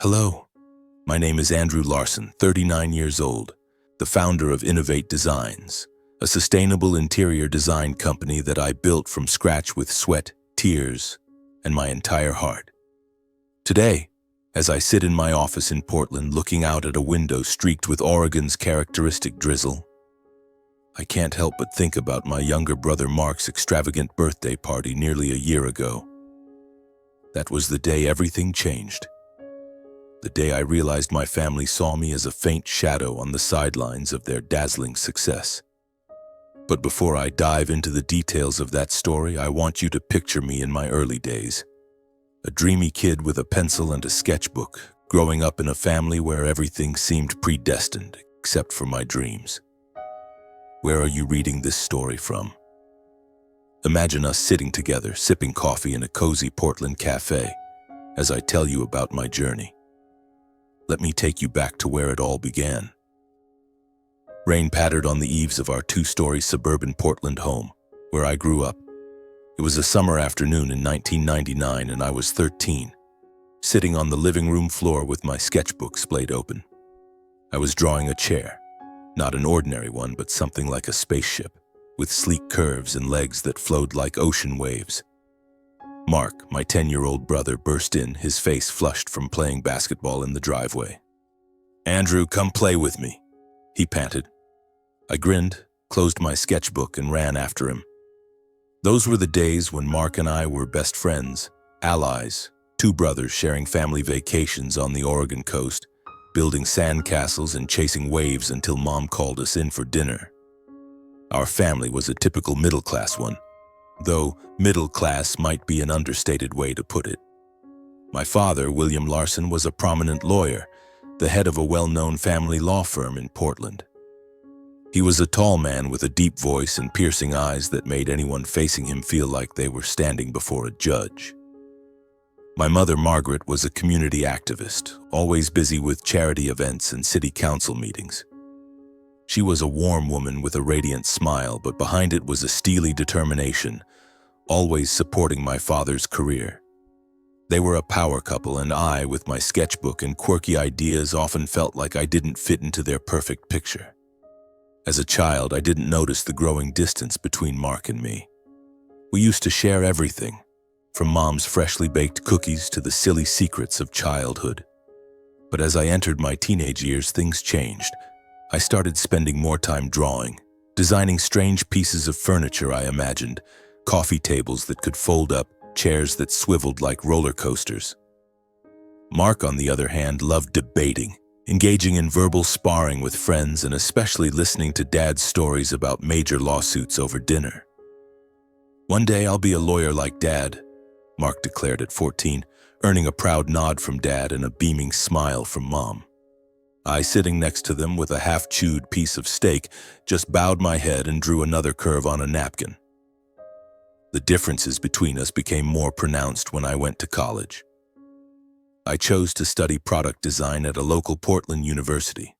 Hello, my name is Andrew Larson, 39 years old, the founder of Innovate Designs, a sustainable interior design company that I built from scratch with sweat, tears, and my entire heart. Today, as I sit in my office in Portland looking out at a window streaked with Oregon's characteristic drizzle, I can't help but think about my younger brother Mark's extravagant birthday party nearly a year ago. That was the day everything changed. The day I realized my family saw me as a faint shadow on the sidelines of their dazzling success. But before I dive into the details of that story, I want you to picture me in my early days. A dreamy kid with a pencil and a sketchbook, growing up in a family where everything seemed predestined, except for my dreams. Where are you reading this story from? Imagine us sitting together, sipping coffee in a cozy Portland cafe, as I tell you about my journey. Let me take you back to where it all began. Rain pattered on the eaves of our two-story suburban Portland home, where I grew up. It was a summer afternoon in 1999 and I was 13, sitting on the living room floor with my sketchbook splayed open. I was drawing a chair, not an ordinary one, but something like a spaceship, with sleek curves and legs that flowed like ocean waves. Mark, my 10-year-old brother, burst in, his face flushed from playing basketball in the driveway. "Andrew, come play with me," he panted. I grinned, closed my sketchbook, and ran after him. Those were the days when Mark and I were best friends, allies, two brothers sharing family vacations on the Oregon coast, building sandcastles and chasing waves until Mom called us in for dinner. Our family was a typical middle-class one, though middle class might be an understated way to put it. My father, William Larson, was a prominent lawyer, the head of a well-known family law firm in Portland. He was a tall man with a deep voice and piercing eyes that made anyone facing him feel like they were standing before a judge. My mother, Margaret, was a community activist, always busy with charity events and city council meetings. She was a warm woman with a radiant smile, but behind it was a steely determination, always supporting my father's career. They were a power couple, and I, with my sketchbook and quirky ideas, often felt like I didn't fit into their perfect picture. As a child, I didn't notice the growing distance between Mark and me. We used to share everything, from Mom's freshly baked cookies to the silly secrets of childhood. But as I entered my teenage years, things changed. I started spending more time drawing, designing strange pieces of furniture I imagined, coffee tables that could fold up, chairs that swiveled like roller coasters. Mark, on the other hand, loved debating, engaging in verbal sparring with friends, and especially listening to Dad's stories about major lawsuits over dinner. "One day I'll be a lawyer like Dad," Mark declared at 14, earning a proud nod from Dad and a beaming smile from Mom. I, sitting next to them with a half-chewed piece of steak, just bowed my head and drew another curve on a napkin. The differences between us became more pronounced when I went to college. I chose to study product design at a local Portland university,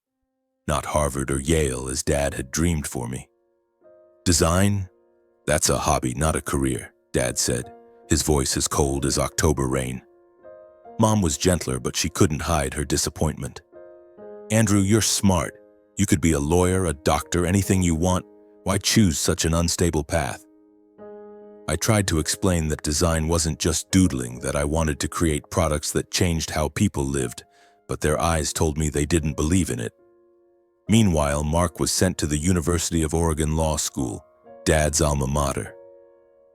not Harvard or Yale as Dad had dreamed for me. "Design? That's a hobby, not a career," Dad said, his voice as cold as October rain. Mom was gentler, but she couldn't hide her disappointment. "Andrew, you're smart. You could be a lawyer, a doctor, anything you want. Why choose such an unstable path?" I tried to explain that design wasn't just doodling, that I wanted to create products that changed how people lived, but their eyes told me they didn't believe in it. Meanwhile, Mark was sent to the University of Oregon Law School, Dad's alma mater.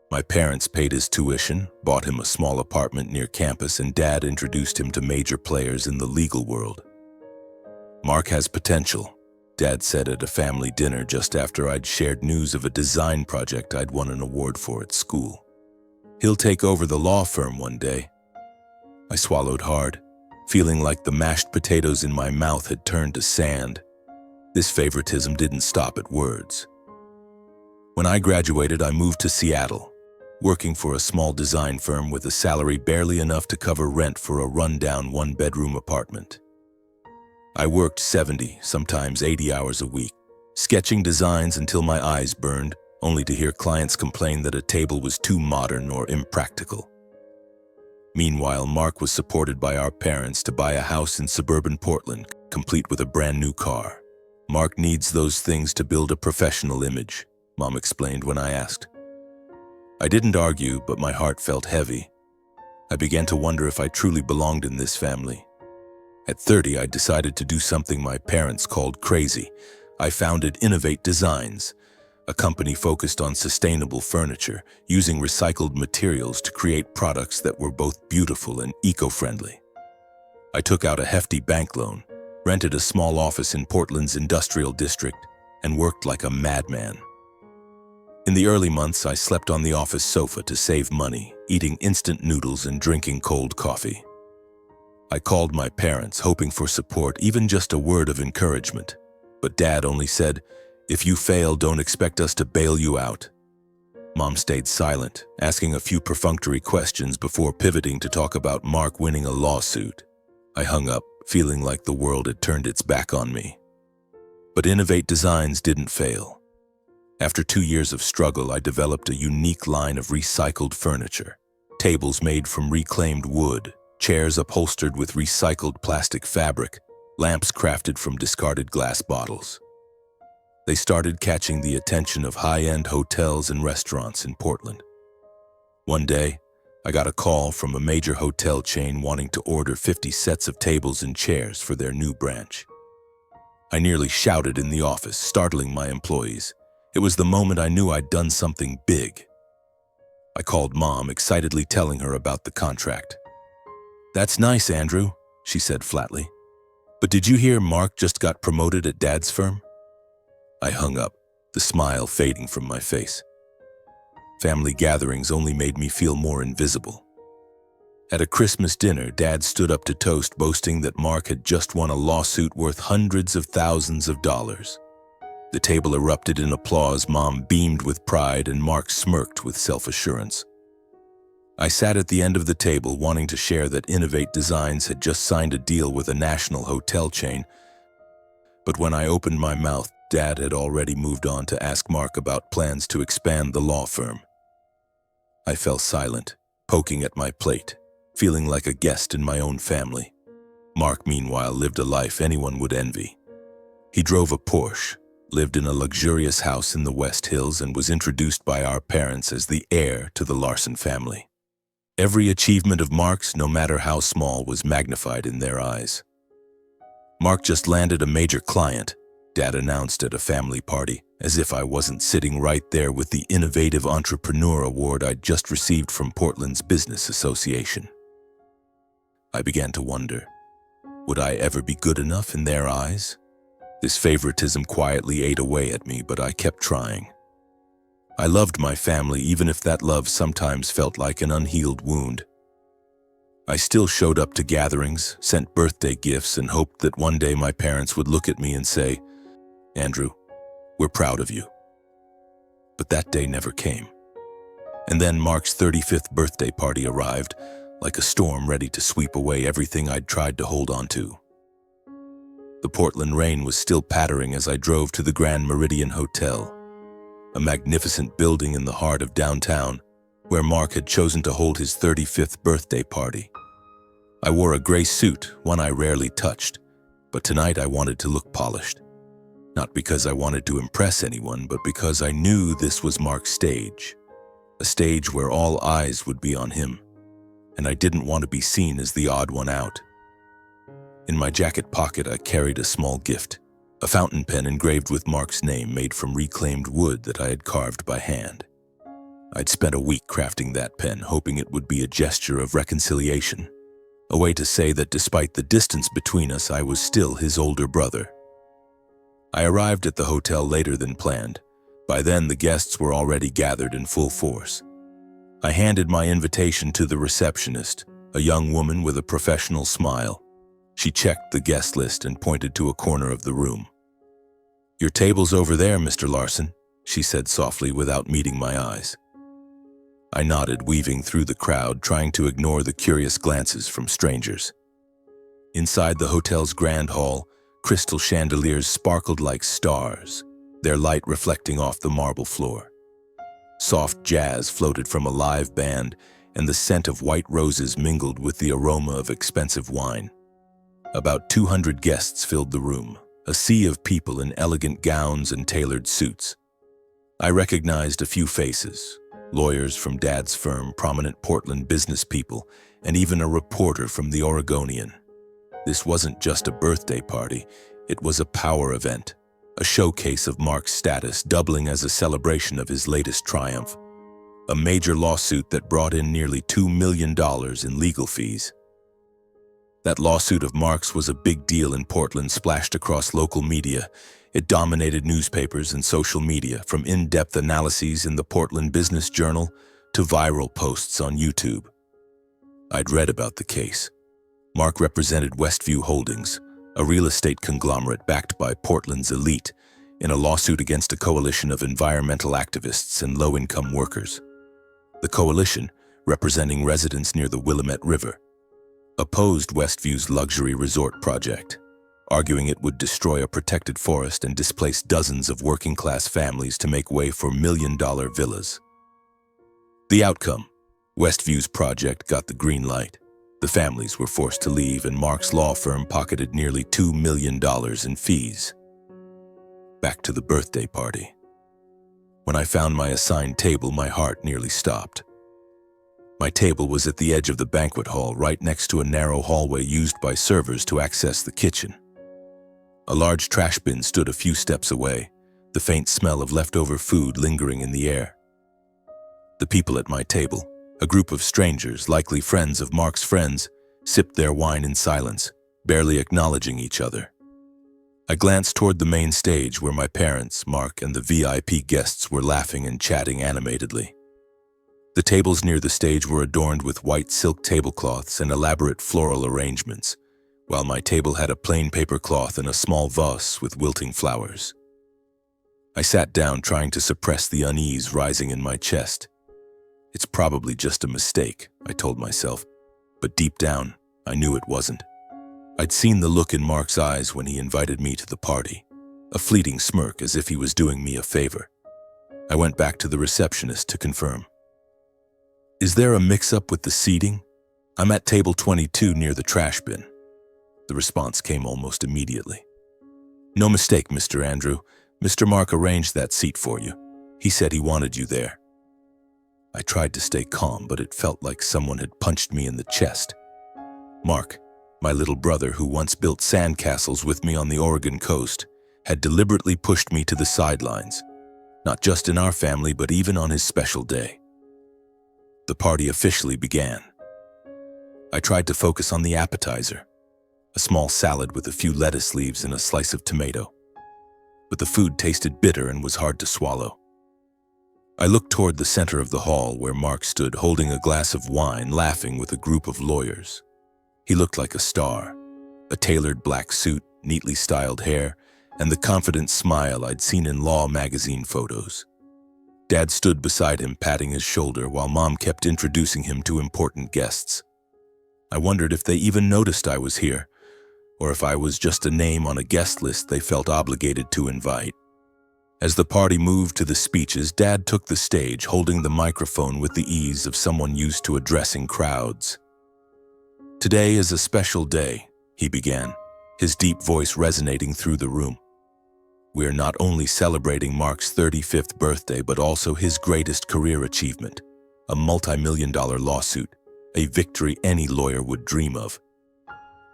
My parents paid his tuition, bought him a small apartment near campus, and Dad introduced him to major players in the legal world. "Mark has potential," Dad said at a family dinner just after I'd shared news of a design project I'd won an award for at school. "He'll take over the law firm one day." I swallowed hard, feeling like the mashed potatoes in my mouth had turned to sand. This favoritism didn't stop at words. When I graduated, I moved to Seattle, working for a small design firm with a salary barely enough to cover rent for a rundown one-bedroom apartment. I worked 70, sometimes 80 hours a week, sketching designs until my eyes burned, only to hear clients complain that a table was too modern or impractical. Meanwhile, Mark was supported by our parents to buy a house in suburban Portland, complete with a brand new car. Mark needs those things to build a professional image, Mom explained when I asked. I didn't argue, but my heart felt heavy. I began to wonder if I truly belonged in this family. At 30, I decided to do something my parents called crazy. I founded Innovate Designs, a company focused on sustainable furniture, using recycled materials to create products that were both beautiful and eco-friendly. I took out a hefty bank loan, rented a small office in Portland's industrial district, and worked like a madman. In the early months, I slept on the office sofa to save money, eating instant noodles and drinking cold coffee. I called my parents, hoping for support, even just a word of encouragement. But Dad only said, "If you fail, don't expect us to bail you out." Mom stayed silent, asking a few perfunctory questions before pivoting to talk about Mark winning a lawsuit. I hung up, feeling like the world had turned its back on me. But Innovate Designs didn't fail. After 2 years of struggle, I developed a unique line of recycled furniture. Tables made from reclaimed wood, chairs upholstered with recycled plastic fabric, lamps crafted from discarded glass bottles. They started catching the attention of high-end hotels and restaurants in Portland. One day, I got a call from a major hotel chain wanting to order 50 sets of tables and chairs for their new branch. I nearly shouted in the office, startling my employees. It was the moment I knew I'd done something big. I called Mom, excitedly telling her about the contract. "That's nice, Andrew," she said flatly. "But did you hear Mark just got promoted at Dad's firm?" I hung up, the smile fading from my face. Family gatherings only made me feel more invisible. At a Christmas dinner, Dad stood up to toast, boasting that Mark had just won a lawsuit worth hundreds of thousands of dollars. The table erupted in applause, Mom beamed with pride, and Mark smirked with self-assurance. I sat at the end of the table, wanting to share that Innovate Designs had just signed a deal with a national hotel chain. But when I opened my mouth, Dad had already moved on to ask Mark about plans to expand the law firm. I fell silent, poking at my plate, feeling like a guest in my own family. Mark, meanwhile, lived a life anyone would envy. He drove a Porsche, lived in a luxurious house in the West Hills, and was introduced by our parents as the heir to the Larson family. Every achievement of Mark's, no matter how small, was magnified in their eyes. "Mark just landed a major client," Dad announced at a family party, as if I wasn't sitting right there with the Innovative Entrepreneur Award I'd just received from Portland's Business Association. I began to wonder, would I ever be good enough in their eyes? This favoritism quietly ate away at me, but I kept trying. I loved my family, even if that love sometimes felt like an unhealed wound. I still showed up to gatherings, sent birthday gifts, and hoped that one day my parents would look at me and say, "Andrew, we're proud of you." But that day never came. And then Mark's 35th birthday party arrived, like a storm ready to sweep away everything I'd tried to hold on to. The Portland rain was still pattering as I drove to the Grand Meridian Hotel, a magnificent building in the heart of downtown, where Mark had chosen to hold his 35th birthday party. I wore a gray suit, one I rarely touched, but tonight I wanted to look polished. Not because I wanted to impress anyone, but because I knew this was Mark's stage, a stage where all eyes would be on him, and I didn't want to be seen as the odd one out. In my jacket pocket, I carried a small gift, a fountain pen engraved with Mark's name, made from reclaimed wood that I had carved by hand. I'd spent a week crafting that pen, hoping it would be a gesture of reconciliation, a way to say that despite the distance between us, I was still his older brother. I arrived at the hotel later than planned. By then, the guests were already gathered in full force. I handed my invitation to the receptionist, a young woman with a professional smile. She checked the guest list and pointed to a corner of the room. "Your table's over there, Mr. Larson," she said softly without meeting my eyes. I nodded, weaving through the crowd, trying to ignore the curious glances from strangers. Inside the hotel's grand hall, crystal chandeliers sparkled like stars, their light reflecting off the marble floor. Soft jazz floated from a live band, and the scent of white roses mingled with the aroma of expensive wine. About 200 guests filled the room, a sea of people in elegant gowns and tailored suits. I recognized a few faces, lawyers from Dad's firm, prominent Portland business people, and even a reporter from the Oregonian. This wasn't just a birthday party, it was a power event, a showcase of Mark's status doubling as a celebration of his latest triumph. A major lawsuit that brought in nearly $2 million in legal fees. That lawsuit of Mark's was a big deal in Portland, splashed across local media. It dominated newspapers and social media, from in-depth analyses in the Portland Business Journal to viral posts on YouTube. I'd read about the case. Mark represented Westview Holdings, a real estate conglomerate backed by Portland's elite, in a lawsuit against a coalition of environmental activists and low-income workers. The coalition, representing residents near the Willamette River, opposed Westview's luxury resort project, arguing it would destroy a protected forest and displace dozens of working-class families to make way for million-dollar villas. The outcome: Westview's project got the green light. The families were forced to leave, and Mark's law firm pocketed nearly $2 million in fees. Back to the birthday party. When I found my assigned table, my heart nearly stopped. My table was at the edge of the banquet hall, right next to a narrow hallway used by servers to access the kitchen. A large trash bin stood a few steps away, the faint smell of leftover food lingering in the air. The people at my table, a group of strangers, likely friends of Mark's friends, sipped their wine in silence, barely acknowledging each other. I glanced toward the main stage where my parents, Mark, and the VIP guests were laughing and chatting animatedly. The tables near the stage were adorned with white silk tablecloths and elaborate floral arrangements, while my table had a plain paper cloth and a small vase with wilting flowers. I sat down, trying to suppress the unease rising in my chest. It's probably just a mistake, I told myself, but deep down, I knew it wasn't. I'd seen the look in Mark's eyes when he invited me to the party, a fleeting smirk as if he was doing me a favor. I went back to the receptionist to confirm. "Is there a mix-up with the seating? I'm at table 22 near the trash bin." The response came almost immediately. "No mistake, Mr. Andrew. Mr. Mark arranged that seat for you. He said he wanted you there." I tried to stay calm, but it felt like someone had punched me in the chest. Mark, my little brother who once built sandcastles with me on the Oregon coast, had deliberately pushed me to the sidelines, not just in our family, but even on his special day. The party officially began. I tried to focus on the appetizer, a small salad with a few lettuce leaves and a slice of tomato. But the food tasted bitter and was hard to swallow. I looked toward the center of the hall where Mark stood holding a glass of wine, laughing with a group of lawyers. He looked like a star, a tailored black suit, neatly styled hair, and the confident smile I'd seen in law magazine photos. Dad stood beside him, patting his shoulder, while Mom kept introducing him to important guests. I wondered if they even noticed I was here, or if I was just a name on a guest list they felt obligated to invite. As the party moved to the speeches, Dad took the stage, holding the microphone with the ease of someone used to addressing crowds. "Today is a special day," he began, his deep voice resonating through the room. "We're not only celebrating Mark's 35th birthday, but also his greatest career achievement, a multi-million-dollar lawsuit, a victory any lawyer would dream of."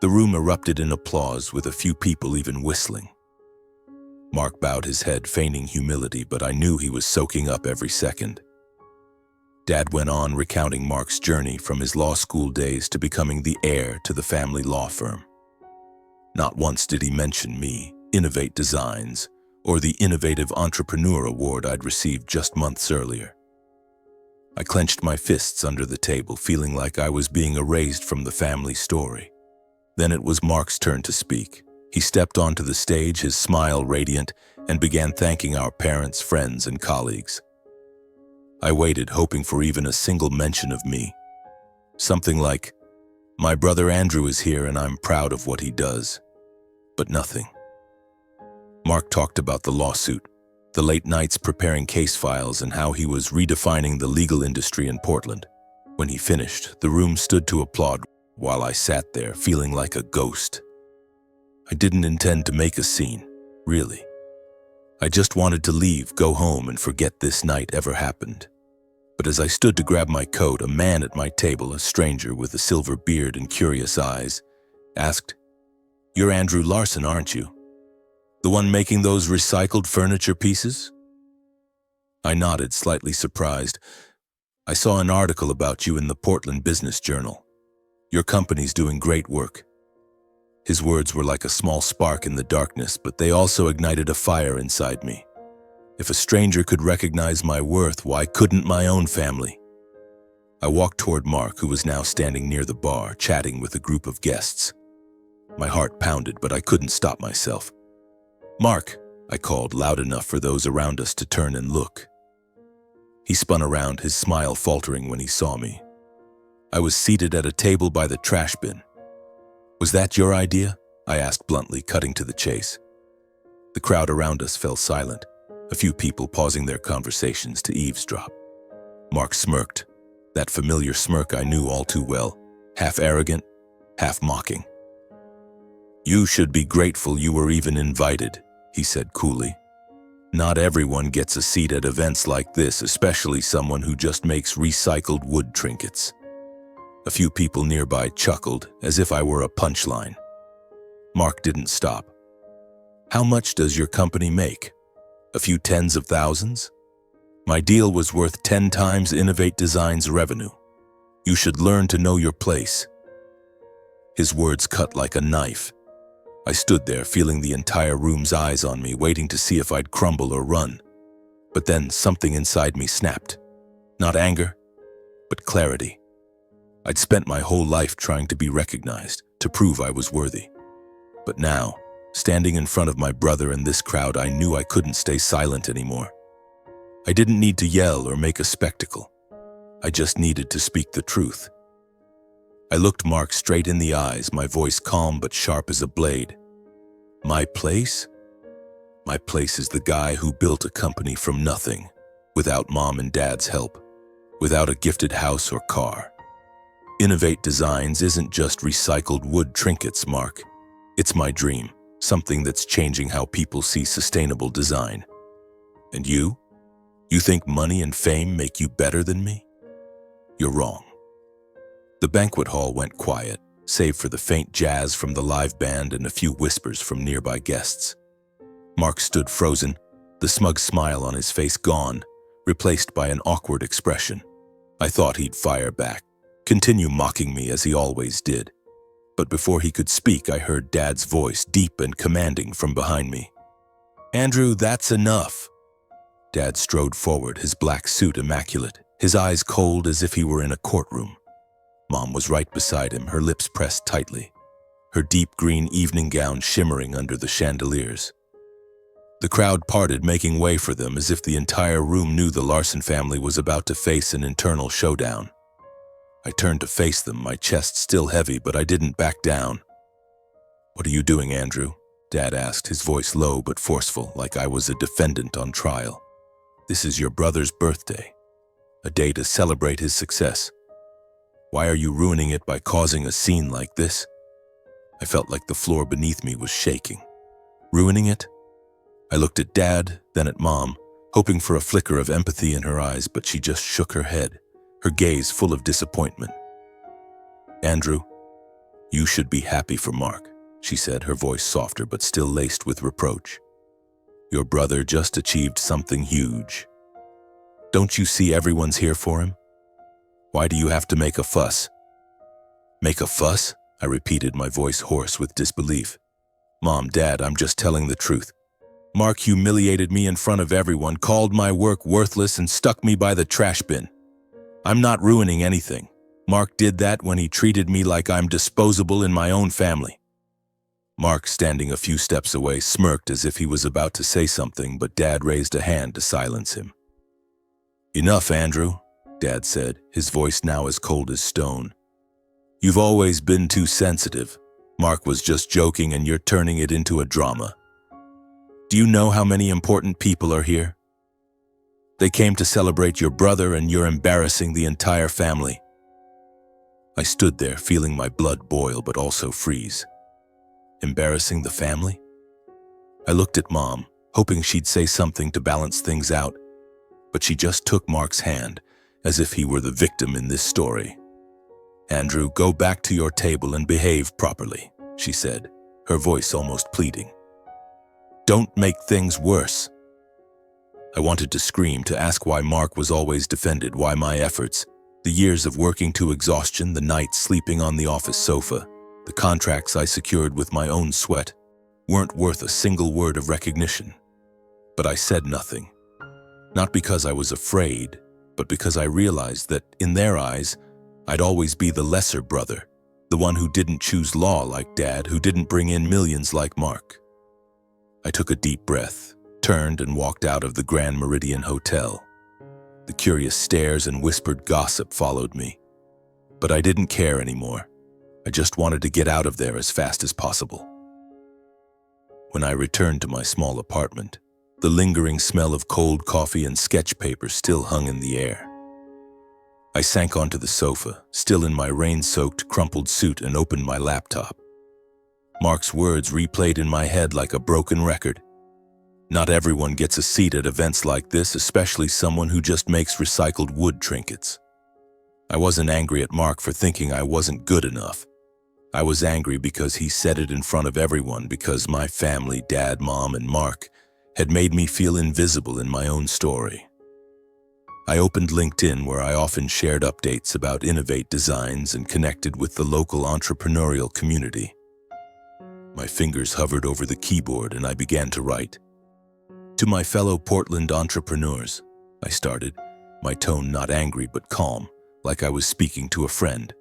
The room erupted in applause, with a few people even whistling. Mark bowed his head, feigning humility, but I knew he was soaking up every second. Dad went on, recounting Mark's journey from his law school days to becoming the heir to the family law firm. Not once did he mention me, Innovate Designs, or the Innovative Entrepreneur Award I'd received just months earlier. I clenched my fists under the table, feeling like I was being erased from the family story. Then it was Mark's turn to speak. He stepped onto the stage, his smile radiant, and began thanking our parents, friends, and colleagues. I waited, hoping for even a single mention of me. Something like, "My brother Andrew is here and I'm proud of what he does." But nothing. Mark talked about the lawsuit, the late nights preparing case files, and how he was redefining the legal industry in Portland. When he finished, the room stood to applaud while I sat there feeling like a ghost. I didn't intend to make a scene, really. I just wanted to leave, go home, and forget this night ever happened. But as I stood to grab my coat, a man at my table, a stranger with a silver beard and curious eyes, asked, "You're Andrew Larson, aren't you? The one making those recycled furniture pieces?" I nodded, slightly surprised. "I saw an article about you in the Portland Business Journal. Your company's doing great work." His words were like a small spark in the darkness, but they also ignited a fire inside me. If a stranger could recognize my worth, why couldn't my own family? I walked toward Mark, who was now standing near the bar, chatting with a group of guests. My heart pounded, but I couldn't stop myself. "Mark," I called loud enough for those around us to turn and look. He spun around, his smile faltering when he saw me. I was seated at a table by the trash bin. "Was that your idea?" I asked bluntly, cutting to the chase. The crowd around us fell silent, a few people pausing their conversations to eavesdrop. Mark smirked, that familiar smirk I knew all too well, half arrogant, half mocking. "You should be grateful you were even invited," he said coolly. "Not everyone gets a seat at events like this, especially someone who just makes recycled wood trinkets." A few people nearby chuckled, as if I were a punchline. Mark didn't stop. "How much does your company make? A few tens of thousands? My deal was worth 10 times Innovate Design's revenue. You should learn to know your place." His words cut like a knife. I stood there, feeling the entire room's eyes on me, waiting to see if I'd crumble or run. But then something inside me snapped. Not anger, but clarity. I'd spent my whole life trying to be recognized, to prove I was worthy. But now, standing in front of my brother and this crowd, I knew I couldn't stay silent anymore. I didn't need to yell or make a spectacle. I just needed to speak the truth. I looked Mark straight in the eyes, my voice calm but sharp as a blade. "My place? My place is the guy who built a company from nothing, without mom and dad's help, without a gifted house or car. Innovate Designs isn't just recycled wood trinkets, Mark. It's my dream, something that's changing how people see sustainable design. And you? You think money and fame make you better than me? You're wrong." The banquet hall went quiet, save for the faint jazz from the live band and a few whispers from nearby guests. Mark stood frozen, the smug smile on his face gone, replaced by an awkward expression. I thought he'd fire back, continue mocking me as he always did. But before he could speak, I heard Dad's voice, deep and commanding, from behind me. "Andrew, that's enough." Dad strode forward, his black suit immaculate, his eyes cold as if he were in a courtroom. Mom was right beside him, her lips pressed tightly, her deep green evening gown shimmering under the chandeliers. The crowd parted, making way for them as if the entire room knew the Larson family was about to face an internal showdown. I turned to face them, my chest still heavy, but I didn't back down. "What are you doing, Andrew?" Dad asked, his voice low but forceful, like I was a defendant on trial. "This is your brother's birthday, a day to celebrate his success. Why are you ruining it by causing a scene like this?" I felt like the floor beneath me was shaking. Ruining it? I looked at Dad, then at Mom, hoping for a flicker of empathy in her eyes, but she just shook her head, her gaze full of disappointment. "Andrew, you should be happy for Mark," she said, her voice softer but still laced with reproach. "Your brother just achieved something huge. Don't you see everyone's here for him? Why do you have to make a fuss?" "Make a fuss?" I repeated, my voice hoarse with disbelief. "Mom, Dad, I'm just telling the truth. Mark humiliated me in front of everyone, called my work worthless, and stuck me by the trash bin. I'm not ruining anything. Mark did that when he treated me like I'm disposable in my own family." Mark, standing a few steps away, smirked as if he was about to say something, but Dad raised a hand to silence him. "Enough, Andrew," Dad said, his voice now as cold as stone. "You've always been too sensitive. Mark was just joking and you're turning it into a drama. Do you know how many important people are here? They came to celebrate your brother and you're embarrassing the entire family. I stood there, feeling my blood boil but also freeze. Embarrassing the family? I looked at Mom, hoping she'd say something to balance things out, but she just took Mark's hand, as if he were the victim in this story. "Andrew, go back to your table and behave properly," she said, her voice almost pleading. "Don't make things worse." I wanted to scream, to ask why Mark was always defended, why my efforts, the years of working to exhaustion, the nights sleeping on the office sofa, the contracts I secured with my own sweat, weren't worth a single word of recognition. But I said nothing. Not because I was afraid, but because I realized that, in their eyes, I'd always be the lesser brother, the one who didn't choose law like Dad, who didn't bring in millions like Mark. I took a deep breath, turned and walked out of the Grand Meridian Hotel. The curious stares and whispered gossip followed me. But I didn't care anymore. I just wanted to get out of there as fast as possible. When I returned to my small apartment, the lingering smell of cold coffee and sketch paper still hung in the air. I sank onto the sofa, still in my rain-soaked, crumpled suit, and opened my laptop. Mark's words replayed in my head like a broken record. Not everyone gets a seat at events like this, especially someone who just makes recycled wood trinkets. I wasn't angry at Mark for thinking I wasn't good enough. I was angry because he said it in front of everyone, because my family, Dad, Mom, and Mark, had made me feel invisible in my own story. I opened LinkedIn, where I often shared updates about Innovate Designs and connected with the local entrepreneurial community. My fingers hovered over the keyboard and I began to write. "To my fellow Portland entrepreneurs," I started, my tone not angry but calm, like I was speaking to a friend.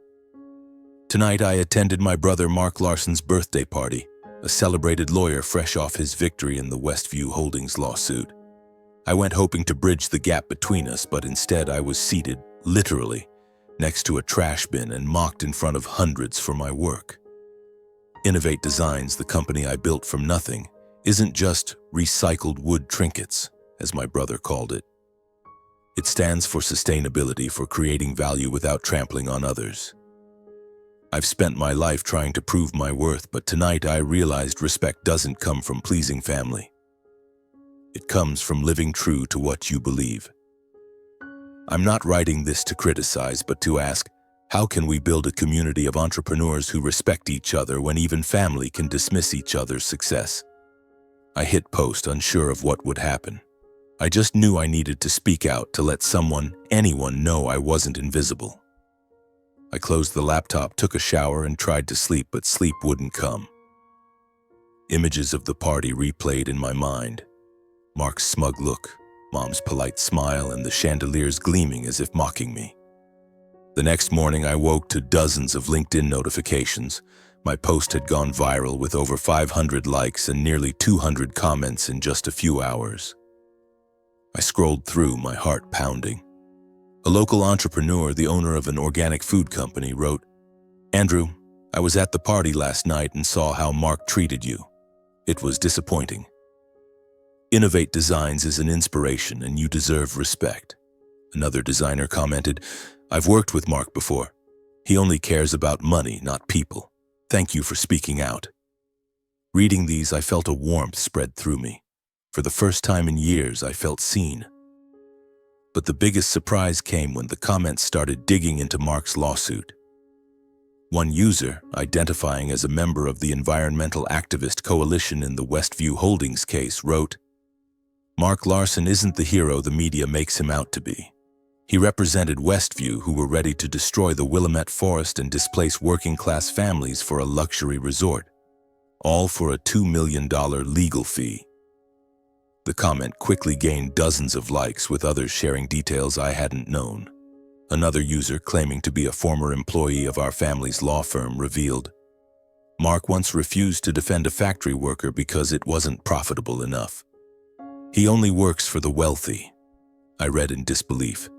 "Tonight I attended my brother Mark Larson's birthday party, a celebrated lawyer fresh off his victory in the Westview Holdings lawsuit. I went hoping to bridge the gap between us, but instead I was seated, literally, next to a trash bin and mocked in front of hundreds for my work. Innovate Designs, the company I built from nothing, isn't just recycled wood trinkets, as my brother called it. It stands for sustainability, for creating value without trampling on others. I've spent my life trying to prove my worth, but tonight I realized respect doesn't come from pleasing family. It comes from living true to what you believe." I'm not writing this to criticize, but to ask, how can we build a community of entrepreneurs who respect each other when even family can dismiss each other's success? I hit post, unsure of what would happen. I just knew I needed to speak out, to let someone, anyone, know I wasn't invisible. I closed the laptop, took a shower, and tried to sleep, but sleep wouldn't come. Images of the party replayed in my mind. Mark's smug look, Mom's polite smile, and the chandeliers gleaming as if mocking me. The next morning I woke to dozens of LinkedIn notifications. My post had gone viral with over 500 likes and nearly 200 comments in just a few hours. I scrolled through, my heart pounding. A local entrepreneur, the owner of an organic food company, wrote, "Andrew, I was at the party last night and saw how Mark treated you. It was disappointing. Innovate Designs is an inspiration and you deserve respect." Another designer commented, "I've worked with Mark before. He only cares about money, not people. Thank you for speaking out." Reading these, I felt a warmth spread through me. For the first time in years, I felt seen. But the biggest surprise came when the comments started digging into Mark's lawsuit. One user, identifying as a member of the environmental activist coalition in the Westview Holdings case, wrote, "Mark Larson isn't the hero the media makes him out to be. He represented Westview, who were ready to destroy the Willamette Forest and displace working-class families for a luxury resort, all for a $2 million legal fee." The comment quickly gained dozens of likes, with others sharing details I hadn't known. Another user, claiming to be a former employee of our family's law firm, revealed, "Mark once refused to defend a factory worker because it wasn't profitable enough. He only works for the wealthy." I read in disbelief.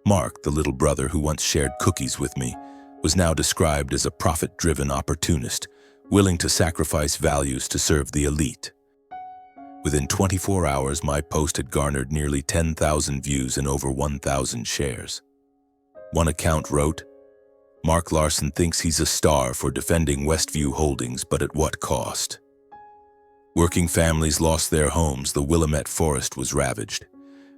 Mark, the little brother who once shared cookies with me, was now described as a profit-driven opportunist, willing to sacrifice values to serve the elite. Within 24 hours, my post had garnered nearly 10,000 views and over 1,000 shares. One account wrote, Mark Larson thinks he's a star for defending Westview Holdings, but at what cost? Working families lost their homes, the Willamette Forest was ravaged.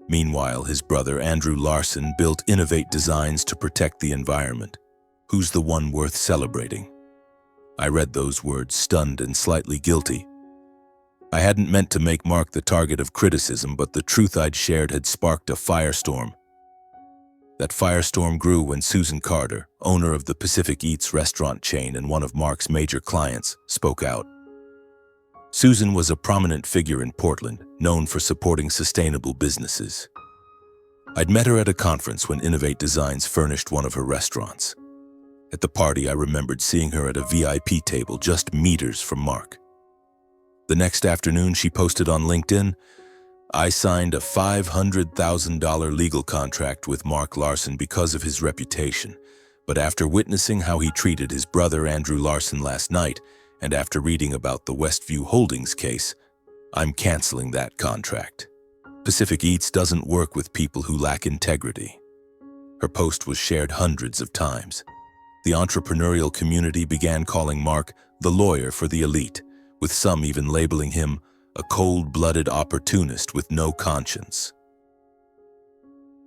Meanwhile, his brother Andrew Larson built Innovate Designs to protect the environment. Who's the one worth celebrating? I read those words, stunned and slightly guilty. I hadn't meant to make Mark the target of criticism, but the truth I'd shared had sparked a firestorm. That firestorm grew when Susan Carter, owner of the Pacific Eats restaurant chain and one of Mark's major clients, spoke out. Susan was a prominent figure in Portland, known for supporting sustainable businesses. I'd met her at a conference when Innovate Designs furnished one of her restaurants. At the party, I remembered seeing her at a VIP table just meters from Mark. The next afternoon, she posted on LinkedIn, "I signed a $500,000 legal contract with Mark Larson because of his reputation, but after witnessing how he treated his brother Andrew Larson last night, and after reading about the Westview Holdings case, I'm canceling that contract. Pacific Eats doesn't work with people who lack integrity." Her post was shared hundreds of times. The entrepreneurial community began calling Mark the lawyer for the elite, with some even labeling him a cold-blooded opportunist with no conscience.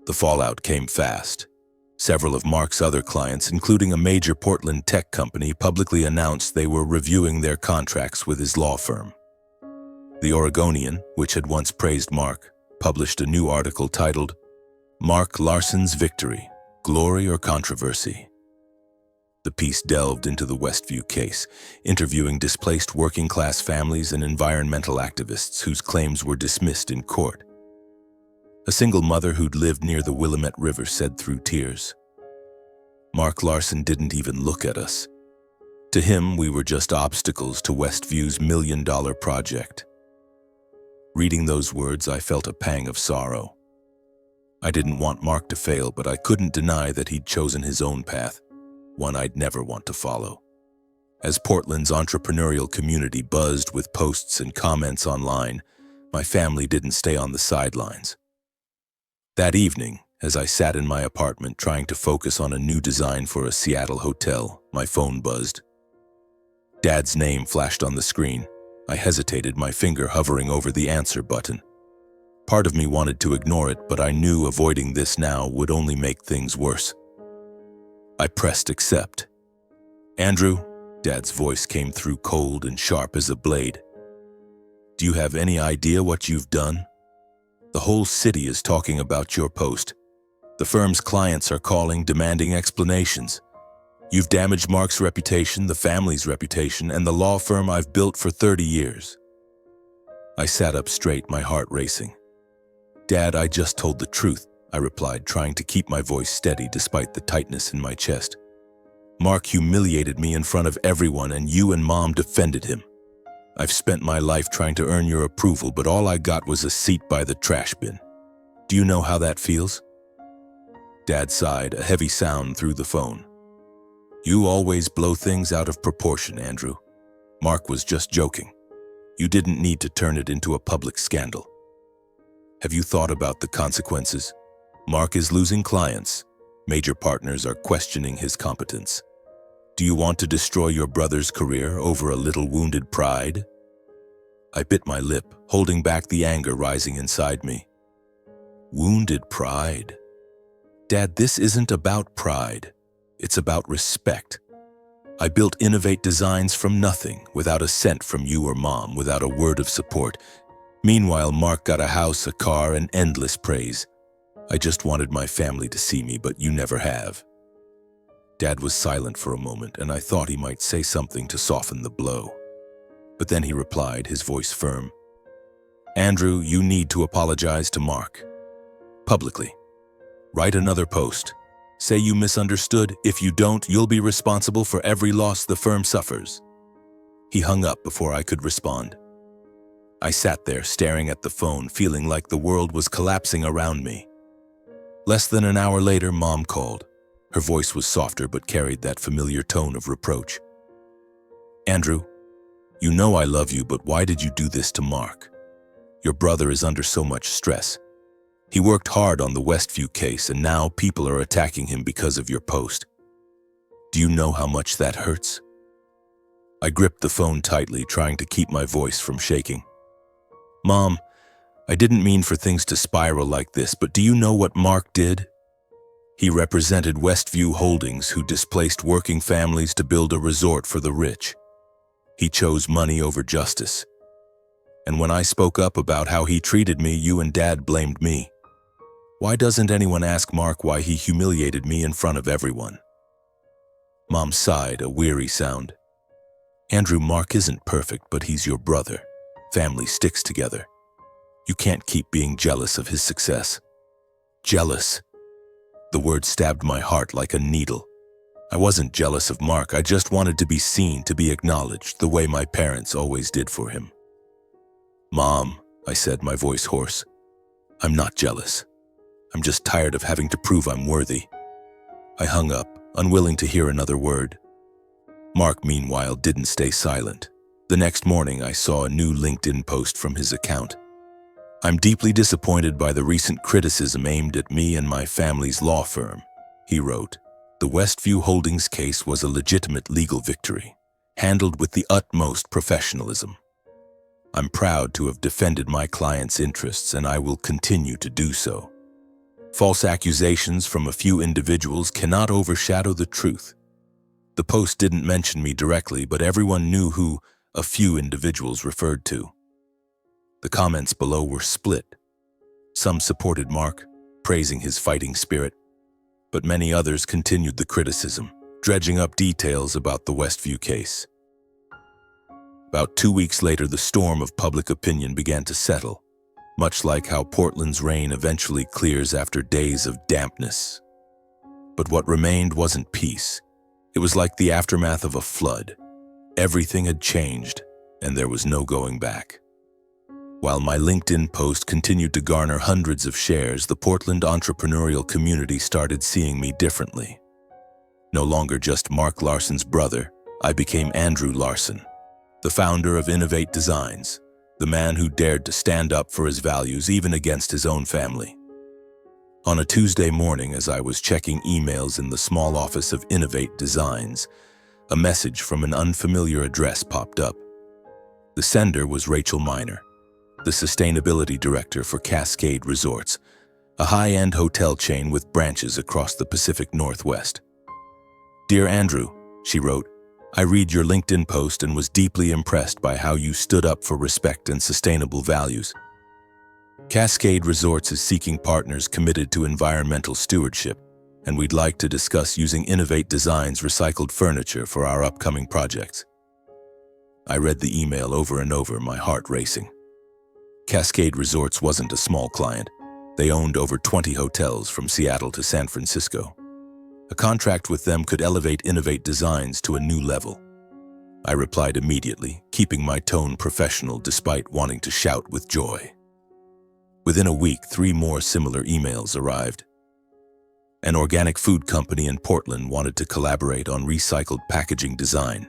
The fallout came fast. Several of Mark's other clients, including a major Portland tech company, publicly announced they were reviewing their contracts with his law firm. The Oregonian, which had once praised Mark, published a new article titled, "Mark Larson's Victory, Glory or Controversy?" The piece delved into the Westview case, interviewing displaced working-class families and environmental activists whose claims were dismissed in court. A single mother who'd lived near the Willamette River said through tears, "Mark Larson didn't even look at us. To him, we were just obstacles to Westview's million-dollar project." Reading those words, I felt a pang of sorrow. I didn't want Mark to fail, but I couldn't deny that he'd chosen his own path, one I'd never want to follow. As Portland's entrepreneurial community buzzed with posts and comments online, my family didn't stay on the sidelines. That evening, as I sat in my apartment trying to focus on a new design for a Seattle hotel, my phone buzzed. Dad's name flashed on the screen. I hesitated, my finger hovering over the answer button. Part of me wanted to ignore it, but I knew avoiding this now would only make things worse. I pressed accept. "Andrew," Dad's voice came through cold and sharp as a blade. "Do you have any idea what you've done? The whole city is talking about your post. The firm's clients are calling, demanding explanations. You've damaged Mark's reputation, the family's reputation, and the law firm I've built for 30 years. I sat up straight, my heart racing. "Dad, I just told the truth," I replied, trying to keep my voice steady despite the tightness in my chest. "Mark humiliated me in front of everyone, and you and Mom defended him. I've spent my life trying to earn your approval, but all I got was a seat by the trash bin. Do you know how that feels?" Dad sighed, a heavy sound through the phone. "You always blow things out of proportion, Andrew. Mark was just joking. You didn't need to turn it into a public scandal. Have you thought about the consequences? Mark is losing clients. Major partners are questioning his competence. Do you want to destroy your brother's career over a little wounded pride?" I bit my lip, holding back the anger rising inside me. Wounded pride? Dad, this isn't about pride. It's about respect. I built Innovate Designs from nothing, without a cent from you or Mom, without a word of support. Meanwhile, Mark got a house, a car, and endless praise. I just wanted my family to see me, but you never have. Dad was silent for a moment, and I thought he might say something to soften the blow. But then he replied, his voice firm. "Andrew, you need to apologize to Mark. Publicly. Write another post. Say you misunderstood. If you don't, you'll be responsible for every loss the firm suffers." He hung up before I could respond. I sat there, staring at the phone, feeling like the world was collapsing around me. Less than an hour later, Mom called. Her voice was softer but carried that familiar tone of reproach. "Andrew, you know I love you, but why did you do this to Mark? Your brother is under so much stress. He worked hard on the Westview case, and now people are attacking him because of your post. Do you know how much that hurts?" I gripped the phone tightly, trying to keep my voice from shaking. "Mom, I didn't mean for things to spiral like this, but do you know what Mark did? He represented Westview Holdings, who displaced working families to build a resort for the rich. He chose money over justice. And when I spoke up about how he treated me, you and Dad blamed me. Why doesn't anyone ask Mark why he humiliated me in front of everyone?" Mom sighed, a weary sound. "Andrew, Mark isn't perfect, but he's your brother. Family sticks together. You can't keep being jealous of his success." Jealous. The word stabbed my heart like a needle. I wasn't jealous of Mark, I just wanted to be seen, to be acknowledged, the way my parents always did for him. "Mom," I said, my voice hoarse, "I'm not jealous. I'm just tired of having to prove I'm worthy." I hung up, unwilling to hear another word. Mark, meanwhile, didn't stay silent. The next morning, I saw a new LinkedIn post from his account. "I'm deeply disappointed by the recent criticism aimed at me and my family's law firm," he wrote. "The Westview Holdings case was a legitimate legal victory, handled with the utmost professionalism. I'm proud to have defended my client's interests, and I will continue to do so. False accusations from a few individuals cannot overshadow the truth." The post didn't mention me directly, but everyone knew who a few individuals referred to. The comments below were split. Some supported Mark, praising his fighting spirit, but many others continued the criticism, dredging up details about the Westview case. About 2 weeks later, the storm of public opinion began to settle, much like how Portland's rain eventually clears after days of dampness. But what remained wasn't peace. It was like the aftermath of a flood. Everything had changed, and there was no going back. While my LinkedIn post continued to garner hundreds of shares, the Portland entrepreneurial community started seeing me differently. No longer just Mark Larson's brother, I became Andrew Larson, the founder of Innovate Designs, the man who dared to stand up for his values even against his own family. On a Tuesday morning, as I was checking emails in the small office of Innovate Designs, a message from an unfamiliar address popped up. The sender was Rachel Miner, the sustainability director for Cascade Resorts, a high-end hotel chain with branches across the Pacific Northwest. "Dear Andrew," she wrote, "I read your LinkedIn post and was deeply impressed by how you stood up for respect and sustainable values. Cascade Resorts is seeking partners committed to environmental stewardship, and we'd like to discuss using Innovate Designs recycled furniture for our upcoming projects." I read the email over and over, my heart racing. Cascade Resorts wasn't a small client. They owned over 20 hotels from Seattle to San Francisco. A contract with them could elevate Innovate Designs to a new level. I replied immediately, keeping my tone professional despite wanting to shout with joy. Within a week, 3 more similar emails arrived. An organic food company in Portland wanted to collaborate on recycled packaging design.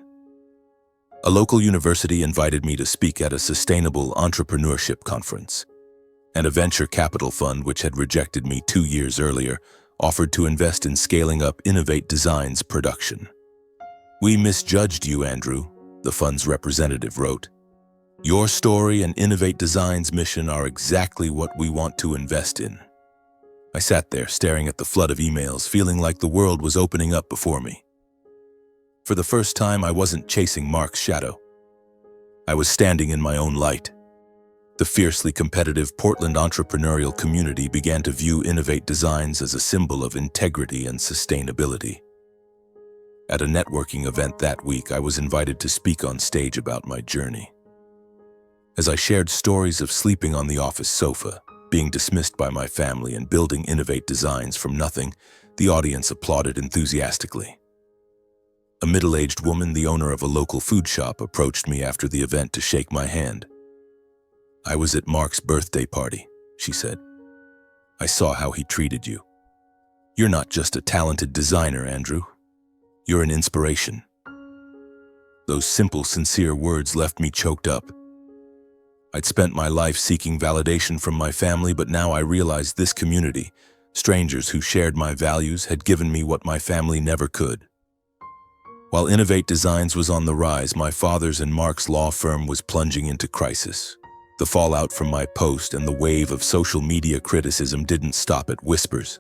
A local university invited me to speak at a sustainable entrepreneurship conference. And a venture capital fund, which had rejected me 2 years earlier, offered to invest in scaling up Innovate Designs production. "We misjudged you, Andrew," the fund's representative wrote. "Your story and Innovate Designs' mission are exactly what we want to invest in." I sat there, staring at the flood of emails, feeling like the world was opening up before me. For the first time, I wasn't chasing Mark's shadow. I was standing in my own light. The fiercely competitive Portland entrepreneurial community began to view Innovate Designs as a symbol of integrity and sustainability. At a networking event that week, I was invited to speak on stage about my journey. As I shared stories of sleeping on the office sofa, being dismissed by my family, and building Innovate Designs from nothing, the audience applauded enthusiastically. A middle-aged woman, the owner of a local food shop, approached me after the event to shake my hand. "I was at Mark's birthday party," she said. "I saw how he treated you. You're not just a talented designer, Andrew. You're an inspiration." Those simple, sincere words left me choked up. I'd spent my life seeking validation from my family, but now I realized this community, strangers who shared my values, had given me what my family never could: While Innovate Designs was on the rise, my father's and Mark's law firm was plunging into crisis. The fallout from my post and the wave of social media criticism didn't stop at whispers.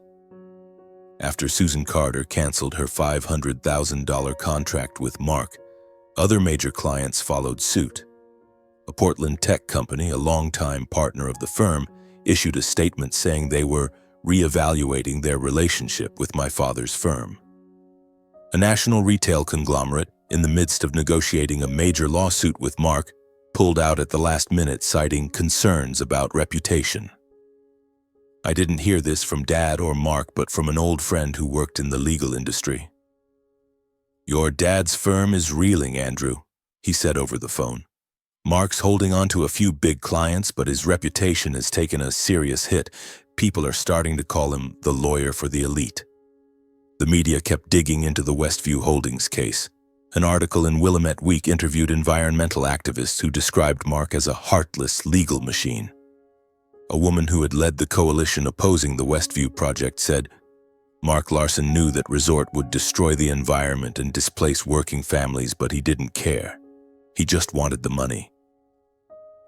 After Susan Carter canceled her $500,000 contract with Mark, other major clients followed suit. A Portland tech company, a longtime partner of the firm, issued a statement saying they were reevaluating their relationship with my father's firm. A national retail conglomerate, in the midst of negotiating a major lawsuit with Mark, pulled out at the last minute, citing concerns about reputation. I didn't hear this from Dad or Mark, but from an old friend who worked in the legal industry. "Your dad's firm is reeling, Andrew," he said over the phone. "Mark's holding on to a few big clients, but his reputation has taken a serious hit. People are starting to call him the lawyer for the elite." The media kept digging into the Westview Holdings case. An article in Willamette Week interviewed environmental activists who described Mark as a heartless legal machine. A woman who had led the coalition opposing the Westview project said, "Mark Larson knew that resort would destroy the environment and displace working families, but he didn't care. He just wanted the money."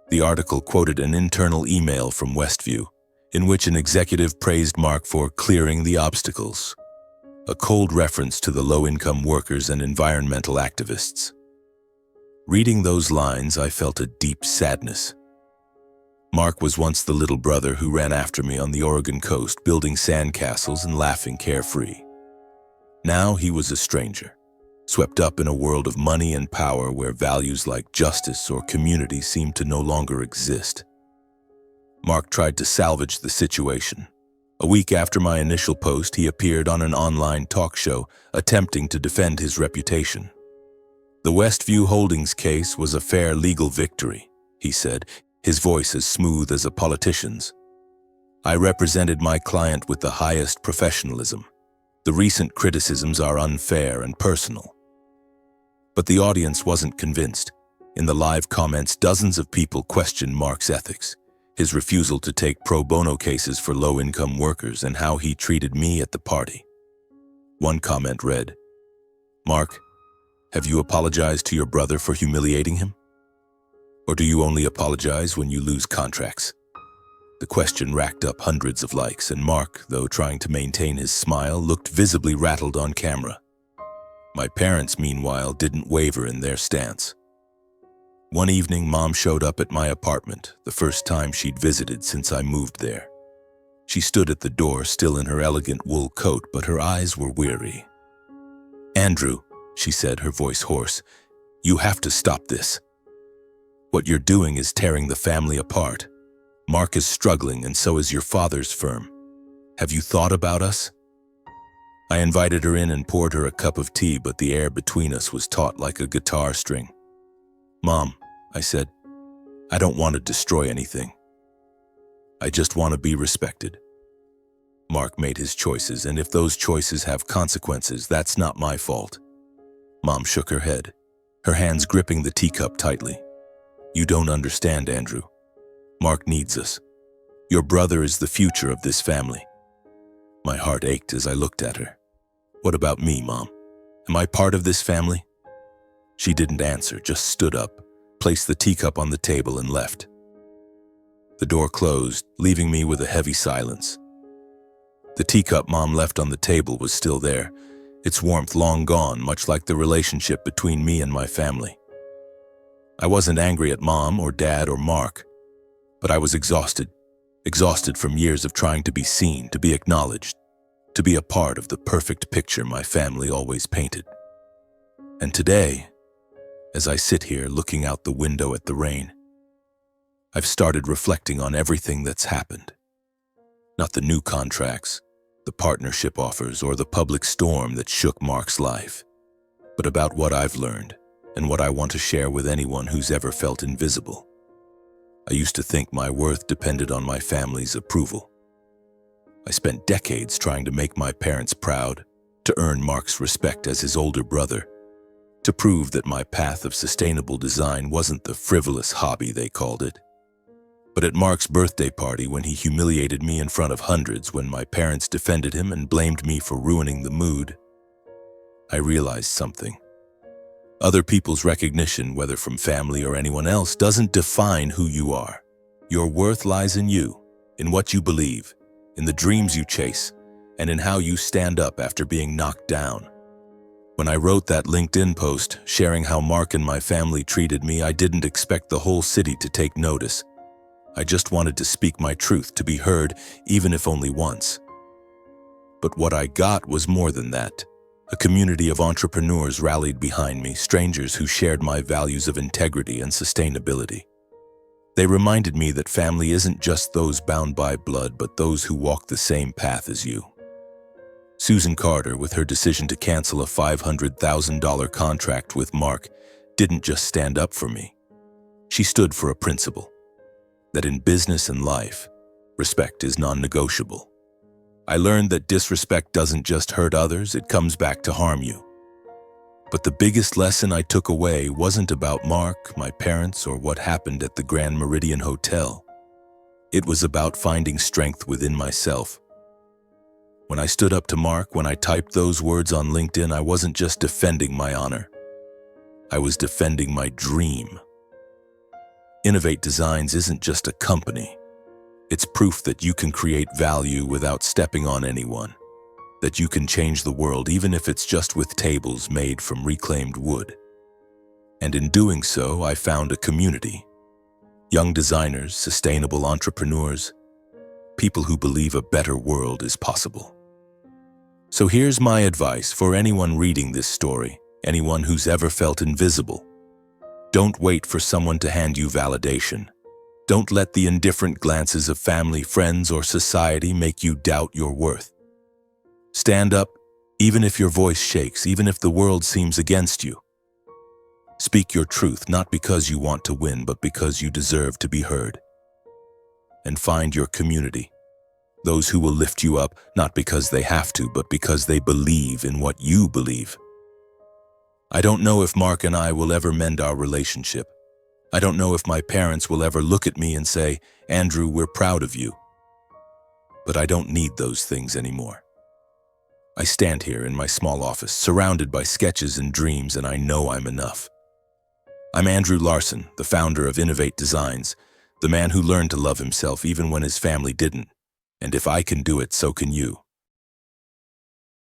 The article quoted an internal email from Westview, in which an executive praised Mark for clearing the obstacles, a cold reference to the low-income workers and environmental activists. Reading those lines, I felt a deep sadness. Mark was once the little brother who ran after me on the Oregon coast, building sandcastles and laughing carefree. Now he was a stranger, swept up in a world of money and power where values like justice or community seemed to no longer exist. Mark tried to salvage the situation. A week after my initial post, he appeared on an online talk show, attempting to defend his reputation. "The Westview Holdings case was a fair legal victory," he said, his voice as smooth as a politician's. "I represented my client with the highest professionalism. The recent criticisms are unfair and personal." But the audience wasn't convinced. In the live comments, dozens of people questioned Mark's ethics, his refusal to take pro bono cases for low-income workers, and how he treated me at the party. One comment read, "Mark, have you apologized to your brother for humiliating him? Or do you only apologize when you lose contracts?" The question racked up hundreds of likes, and Mark, though trying to maintain his smile, looked visibly rattled on camera. My parents, meanwhile, didn't waver in their stance. One evening, Mom showed up at my apartment, the first time she'd visited since I moved there. She stood at the door, still in her elegant wool coat, but her eyes were weary. "Andrew," she said, her voice hoarse, "you have to stop this. What you're doing is tearing the family apart. Mark is struggling, and so is your father's firm. Have you thought about us?" I invited her in and poured her a cup of tea, but the air between us was taut like a guitar string. "Mom," I said, "I don't want to destroy anything. I just want to be respected. Mark made his choices, and if those choices have consequences, that's not my fault." Mom shook her head, her hands gripping the teacup tightly. "You don't understand, Andrew. Mark needs us. Your brother is the future of this family." My heart ached as I looked at her. "What about me, Mom? Am I part of this family?" She didn't answer, just stood up, placed the teacup on the table, and left. The door closed, leaving me with a heavy silence. The teacup Mom left on the table was still there, its warmth long gone, much like the relationship between me and my family. I wasn't angry at Mom or Dad or Mark, but I was exhausted from years of trying to be seen, to be acknowledged, to be a part of the perfect picture my family always painted. And today, as I sit here looking out the window at the rain, I've started reflecting on everything that's happened. Not the new contracts, the partnership offers, or the public storm that shook Mark's life, but about what I've learned and what I want to share with anyone who's ever felt invisible. I used to think my worth depended on my family's approval. I spent decades trying to make my parents proud, to earn Mark's respect as his older brother, to prove that my path of sustainable design wasn't the frivolous hobby they called it. But at Mark's birthday party, when he humiliated me in front of hundreds, when my parents defended him and blamed me for ruining the mood, I realized something. Other people's recognition, whether from family or anyone else, doesn't define who you are. Your worth lies in you, in what you believe, in the dreams you chase, and in how you stand up after being knocked down. When I wrote that LinkedIn post sharing how Mark and my family treated me, I didn't expect the whole city to take notice. I just wanted to speak my truth, to be heard, even if only once. But what I got was more than that. A community of entrepreneurs rallied behind me, strangers who shared my values of integrity and sustainability. They reminded me that family isn't just those bound by blood, but those who walk the same path as you. Susan Carter, with her decision to cancel a $500,000 contract with Mark, didn't just stand up for me. She stood for a principle, that in business and life, respect is non-negotiable. I learned that disrespect doesn't just hurt others, it comes back to harm you. But the biggest lesson I took away wasn't about Mark, my parents, or what happened at the Grand Meridian Hotel. It was about finding strength within myself. When I stood up to Mark, when I typed those words on LinkedIn, I wasn't just defending my honor. I was defending my dream. Innovate Designs isn't just a company. It's proof that you can create value without stepping on anyone, that you can change the world even if it's just with tables made from reclaimed wood. And in doing so, I found a community. Young designers, sustainable entrepreneurs, people who believe a better world is possible. So here's my advice for anyone reading this story, anyone who's ever felt invisible. Don't wait for someone to hand you validation. Don't let the indifferent glances of family, friends, or society make you doubt your worth. Stand up, even if your voice shakes, even if the world seems against you. Speak your truth, not because you want to win, but because you deserve to be heard. And find your community. Those who will lift you up, not because they have to, but because they believe in what you believe. I don't know if Mark and I will ever mend our relationship. I don't know if my parents will ever look at me and say, "Andrew, we're proud of you." But I don't need those things anymore. I stand here in my small office, surrounded by sketches and dreams, and I know I'm enough. I'm Andrew Larson, the founder of Innovate Designs, the man who learned to love himself even when his family didn't. And if I can do it, so can you.